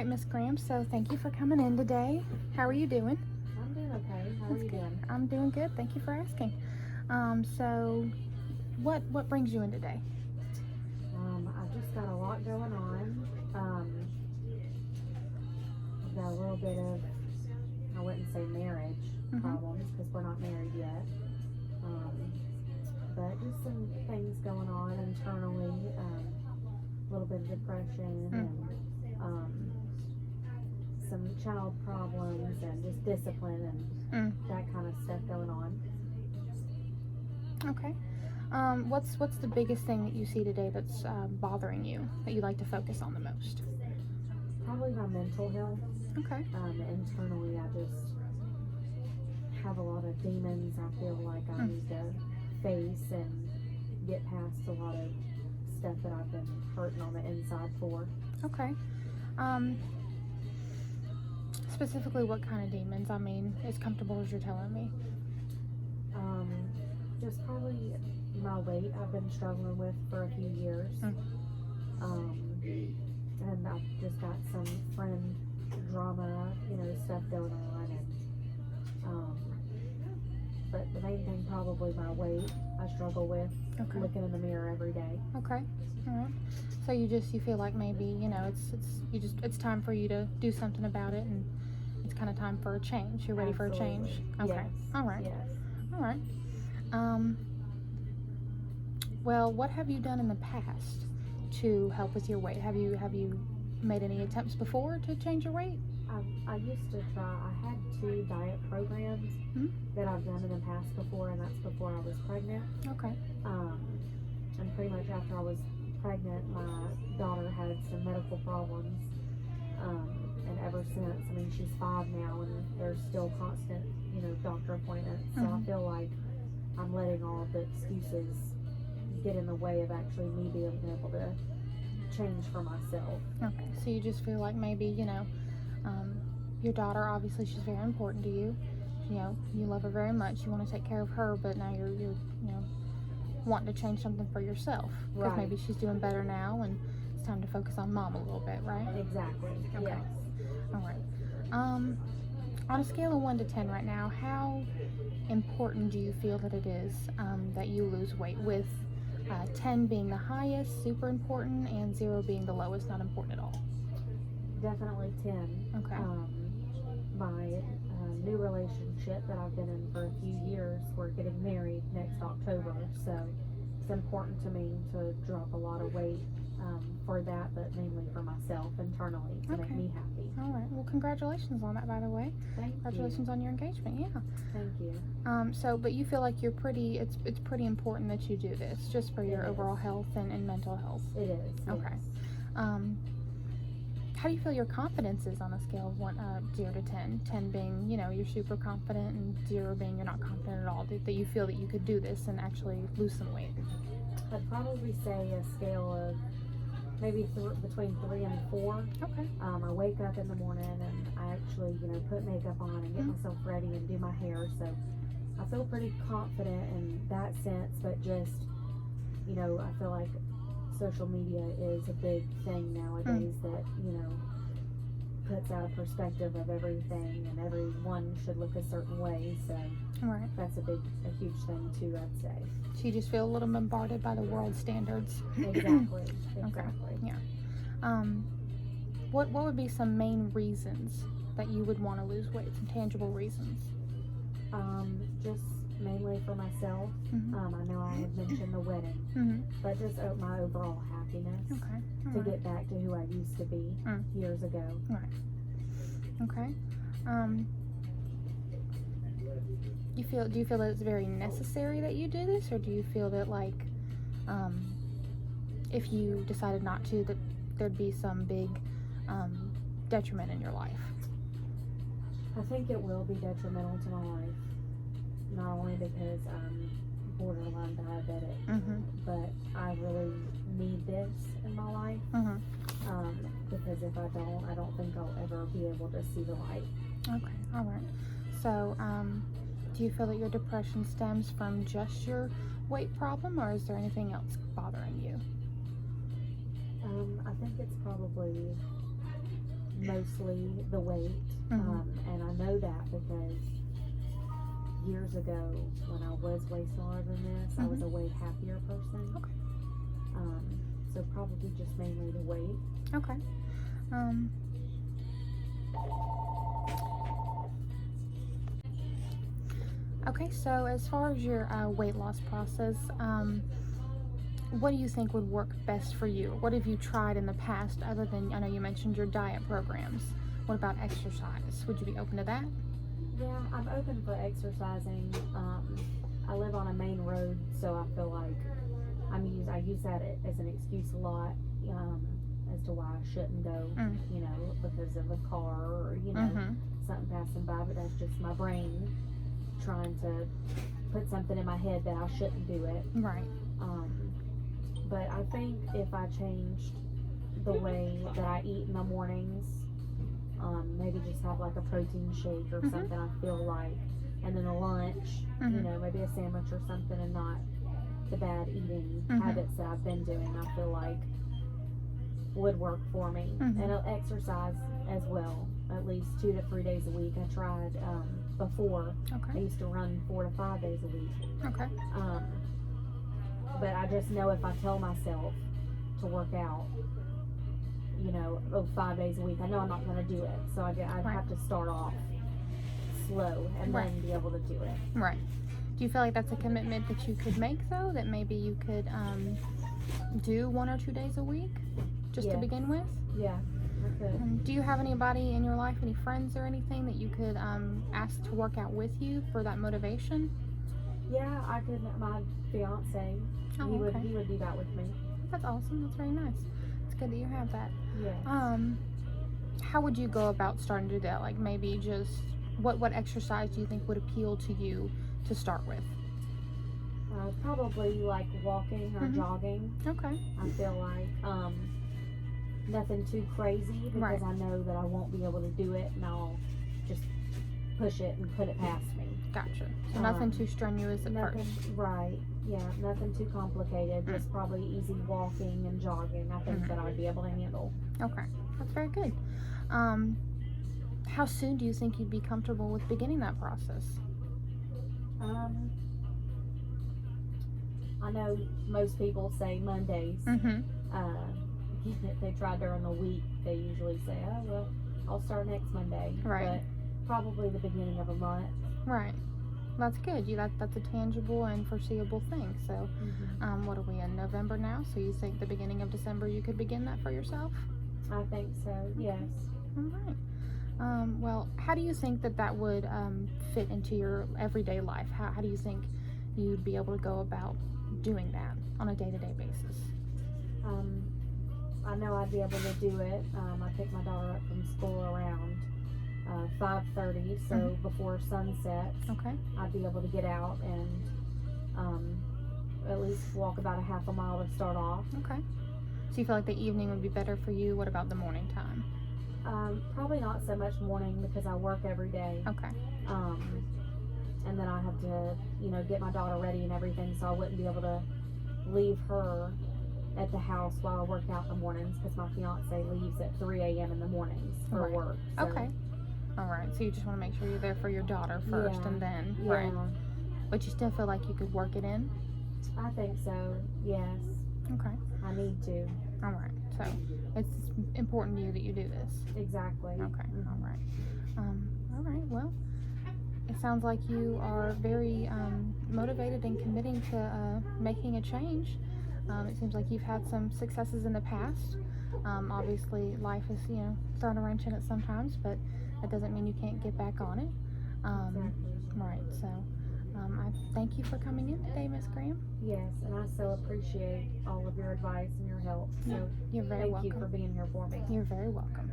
right, Miss Graham. So thank you for coming in today. How are you doing? I'm doing okay. How are you doing? I'm doing good. Thank you for asking. So what brings you in today? I've just got a lot going on. I've got a little bit of, I wouldn't say marriage problems because we're not married yet. But just some things going on internally. A little bit of depression and some child problems and just discipline and that kind of stuff going on. Okay. What's the biggest thing that you see today that's bothering you that you like to focus on the most? Probably my mental health. Okay. Internally, I just have a lot of demons I feel like I need to face and get past a lot of stuff that I've been hurting on the inside for. Okay. Specifically, what kind of demons? I mean, as comfortable as you're telling me. Just probably my weight I've been struggling with for a few years. And I've just got some friend drama, stuff going on. And but the main thing probably my weight I struggle with. Okay. Looking in the mirror every day. Okay. All right. So you feel like maybe it's time for you to do something about it, and it's kind of time for a change. You're ready Absolutely. for a change. Okay. Yes. All right. Yes. All right. Well, what have you done in the past to help with your weight? Have you made any attempts before to change your weight? I used to try. I had 2 diet programs that I've done in the past before, and that's before I was pregnant. Okay. And pretty much after I was pregnant, my daughter had some medical problems. And ever since, I mean, she's 5 now, and there's still constant, doctor appointments. So I feel like I'm letting all of the excuses get in the way of actually me being able to change for myself. Okay. So you just feel like maybe, your daughter, obviously she's very important to you. You love her very much. You want to take care of her, but now you're wanting to change something for yourself. Because Right. maybe she's doing better now, and it's time to focus on mom a little bit, right? Exactly. Okay. Yes. All right. On a scale of 1 to 10 right now, how important do you feel that it is that you lose weight, with 10 being the highest, super important, and 0 being the lowest, not important at all? Definitely 10. Okay. My new relationship that I've been in for a few years, we're getting married next October, so it's important to me to drop a lot of weight for that, but mainly for myself internally to make me happy. All right. Well, congratulations on that, by the way. Congratulations on your engagement. Yeah. Thank you. But you feel like it's pretty important that you do this, just for your overall health and mental health. It is. Okay. Yes. How do you feel your confidence is on a scale of 0 to 10? 10 being, you're super confident, and 0 being you're not confident at all, that you feel that you could do this and actually lose some weight? I'd probably say a scale of maybe between 3 and 4. Okay. I wake up in the morning and I actually, put makeup on and get myself ready and do my hair. So I feel pretty confident in that sense, but just, I feel like social media is a big thing nowadays that, puts out a perspective of everything, and everyone should look a certain way. So that's a huge thing too, I'd say. So you just feel a little bombarded by the world standards. Exactly. Okay. Yeah. What would be some main reasons that you would want to lose weight? Some tangible reasons. Just mainly for myself. I know I had mentioned the wedding, but just my overall happiness. Okay. To get back to who I used to be years ago. Right. Okay. Do you feel that it's very necessary that you do this, or do you feel that if you decided not to, that there'd be some big detriment in your life? I think it will be detrimental to my life, not only because I'm borderline diabetic, but I really need this in my life. Because if I don't think I'll ever be able to see the light. Okay, all right. So, do you feel that your depression stems from just your weight problem, or is there anything else bothering you? I think it's probably mostly the weight, and I know that because years ago when I was way smaller than this, I was a way happier person. Okay. So probably just mainly the weight. Okay. Okay, so as far as your weight loss process, what do you think would work best for you? What have you tried in the past other than, I know you mentioned your diet programs. What about exercise? Would you be open to that? Yeah, I'm open for exercising. I live on a main road, so I feel like I use that as an excuse a lot, as to why I shouldn't go, you know, because of a car or, you know, something passing by, but that's just my brain trying to put something in my head that I shouldn't do it. Right. But I think if I changed the way that I eat in the mornings, maybe just have like a protein shake or something I feel like, and then a lunch, you know, maybe a sandwich or something, and not the bad eating habits that I've been doing, I feel like would work for me. And exercise as well, at least 2 to 3 days a week. I tried before. I used to run 4 to 5 days a week. Okay. But I just know if I tell myself to work out, you know, 5 days a week, I know I'm not going to do it. So I have to start off slow and then be able to do it. Right. Do you feel like that's a commitment that you could make, though? That maybe you could do 1 or 2 days a week just to begin with? Yeah, I could. Do you have anybody in your life, any friends or anything that you could ask to work out with you for that motivation? Yeah, I could. My fiance, he would do that with me. That's awesome. That's very nice. It's good that you have that. Yeah. How would you go about starting to do that? Like maybe just what exercise do you think would appeal to you to start with? Probably like walking or jogging. Okay. I feel like nothing too crazy because I know that I won't be able to do it, and I'll just push it and put it past me. Gotcha. So nothing too strenuous at first. Right. Yeah, nothing too complicated. Just probably easy walking and jogging. I think that I'd be able to handle. Okay, that's very good. How soon do you think you'd be comfortable with beginning that process? I know most people say Mondays. If they try during the week, they usually say, "Oh well, I'll start next Monday." Right. But probably the beginning of a month. Right. That's good. That's a tangible and foreseeable thing. So, what are we in November now? So you think the beginning of December you could begin that for yourself? I think so. Yes. All right. Well, how do you think that would fit into your everyday life? How do you think you'd be able to go about doing that on a day-to-day basis? I know I'd be able to do it. I pick my daughter up from school around 5:30, so before sunset, I'd be able to get out and at least walk about a half a mile to start off. Okay. So you feel like the evening would be better for you? What about the morning time? Probably not so much morning because I work every day. Okay. And then I have to, you know, get my daughter ready and everything, so I wouldn't be able to leave her at the house while I work out in the mornings because my fiance leaves at 3 a.m. in the mornings for work. So. Okay. All right. So you just want to make sure you're there for your daughter first and then, right? But you still feel like you could work it in? I think so, yes. Okay. I need to. All right. So it's important to you that you do this. Exactly. Okay. All right. All right. Well, it sounds like you are very motivated and committing to making a change. It seems like you've had some successes in the past. Obviously, life is, you know, throwing a wrench in it sometimes, but that doesn't mean you can't get back on it. Exactly. Right. So I thank you for coming in today, Miss Graham. Yes, and I so appreciate all of your advice and your help. So you're very welcome. Thank you for being here for me. You're very welcome.